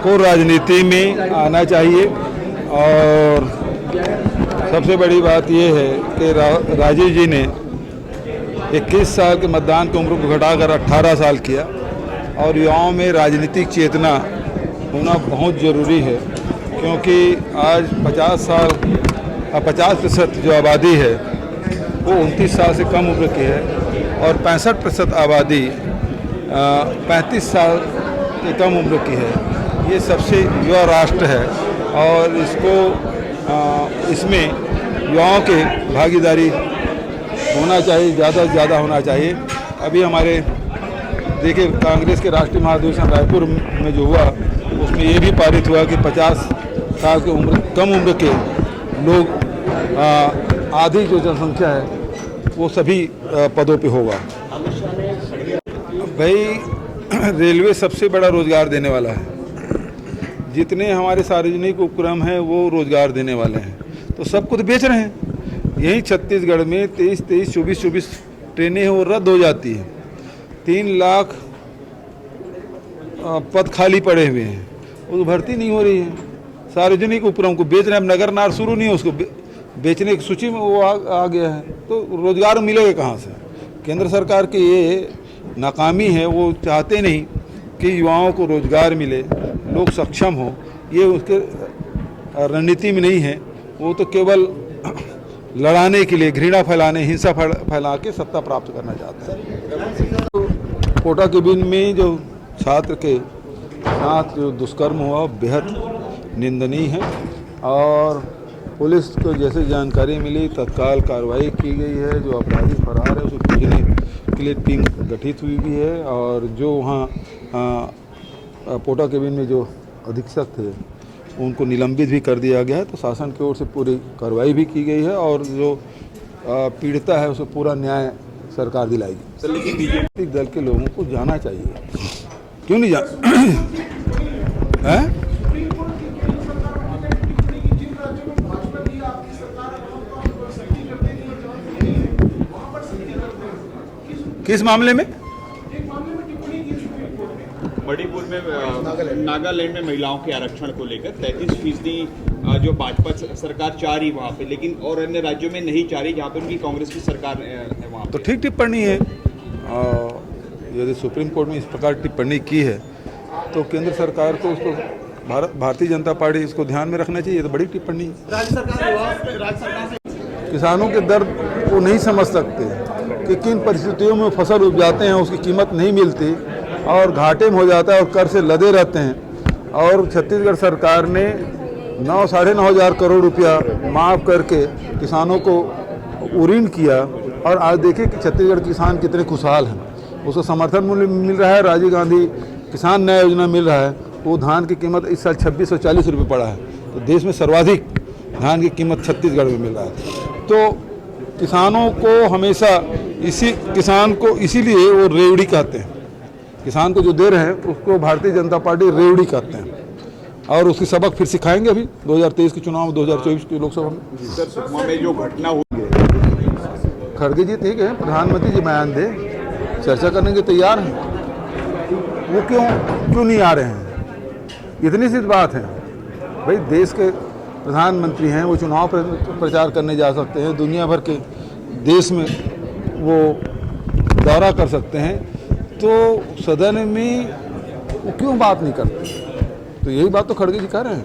को राजनीति में आना चाहिए। और सबसे बड़ी बात यह है कि राजीव जी ने 21 साल के मतदान की उम्र को घटाकर 18 साल किया और युवाओं में राजनीतिक चेतना होना बहुत ज़रूरी है, क्योंकि आज 50% जो आबादी है वो 29 साल से कम उम्र की है और 65% आबादी 35 साल के कम उम्र की है। ये सबसे युवा राष्ट्र है और इसमें युवाओं के भागीदारी होना चाहिए, ज़्यादा से ज़्यादा होना चाहिए। अभी हमारे देखिए कांग्रेस के राष्ट्रीय महाधिवेशन रायपुर में जो हुआ उसमें ये भी पारित हुआ कि 50 साल की कम उम्र के लोग आधी जो जनसंख्या है वो सभी पदों पे होगा। भाई रेलवे सबसे बड़ा रोज़गार देने वाला है, जितने हमारे सार्वजनिक उपक्रम हैं वो रोज़गार देने वाले हैं, तो सब कुछ बेच रहे हैं। यहीं छत्तीसगढ़ में 23 24 ट्रेनें हैं वो रद्द हो जाती हैं। 3 लाख पद खाली पड़े हुए हैं, वो भर्ती नहीं हो रही है। सार्वजनिक उपक्रम को बेच रहे हैं, अब नगर नार शुरू नहीं है, उसको बेचने की सूची में वो आ गया है, तो रोज़गार मिलेगा कहाँ से? केंद्र सरकार की ये नाकामी है, वो चाहते नहीं कि युवाओं को रोज़गार मिले, लोग सक्षम हो। ये उसके रणनीति में नहीं है, वो तो केवल लड़ाने के लिए, घृणा फैलाने, हिंसा फैला के सत्ता प्राप्त करना चाहता है। तो कोटा केबिन में जो छात्र के साथ जो दुष्कर्म हुआ बेहद निंदनीय है और पुलिस को जैसे जानकारी मिली तत्काल कार्रवाई की गई है। जो अपराधी फरार है उसको खोजने के लिए टीम गठित हुई भी है और जो वहाँ कोटा केबिन में जो अधीक्षक थे उनको निलंबित भी कर दिया गया है। तो शासन की ओर से पूरी कार्रवाई भी की गई है और जो पीड़िता है उसे पूरा न्याय सरकार दिलाएगी। लेकिन बीजेपी दल के लोगों को जाना चाहिए, क्यों नहीं है? किस मामले में? मणिपुर में नागालैंड में महिलाओं के आरक्षण को लेकर 33% जो भाजपा सरकार चाह रही वहाँ पे, लेकिन और अन्य राज्यों में नहीं चाह रही जहाँ पे उनकी कांग्रेस की सरकार है वहाँ तो ठीक टिप्पणी है। यदि सुप्रीम कोर्ट में इस प्रकार टिप्पणी की है तो केंद्र सरकार को उसको भारतीय जनता पार्टी इसको ध्यान में रखना चाहिए। तो बड़ी टिप्पणी। राज्य सरकार किसानों के दर्द को नहीं समझ सकते कि किन परिस्थितियों में फसल उपजाते हैं उसकी कीमत नहीं मिलती और घाटे में हो जाता है और कर से लदे रहते हैं। और छत्तीसगढ़ सरकार ने 9-9.5 हज़ार करोड़ रुपया माफ़ करके किसानों को ऋण किया और आज देखिए कि छत्तीसगढ़ किसान कितने खुशहाल हैं। उसको समर्थन मूल्य मिल रहा है, राजीव गांधी किसान न्याय योजना मिल रहा है। वो धान की कीमत इस साल 2640 रुपये पड़ा है, तो देश में सर्वाधिक धान की कीमत छत्तीसगढ़ में मिल रहा है। तो किसानों को हमेशा किसान को इसीलिए वो रेवड़ी कहते हैं। किसान को जो दे रहे हैं उसको भारतीय जनता पार्टी रेवड़ी कहते हैं और उसकी सबक फिर सिखाएंगे अभी 2023 के चुनाव में, 2024 की लोकसभा में। सुकमा में जो घटना हुई है, खड़गे जी ठीक है, प्रधानमंत्री जी बयान दे, चर्चा करने के तैयार हैं। वो क्यों नहीं आ रहे हैं? इतनी सी बात है भाई, देश के प्रधानमंत्री हैं, वो चुनाव प्रचार करने जा सकते हैं, दुनिया भर के देश में वो दौरा कर सकते हैं, तो सदन में वो क्यों बात नहीं करते? तो यही बात तो खड़गे जी कह रहे हैं।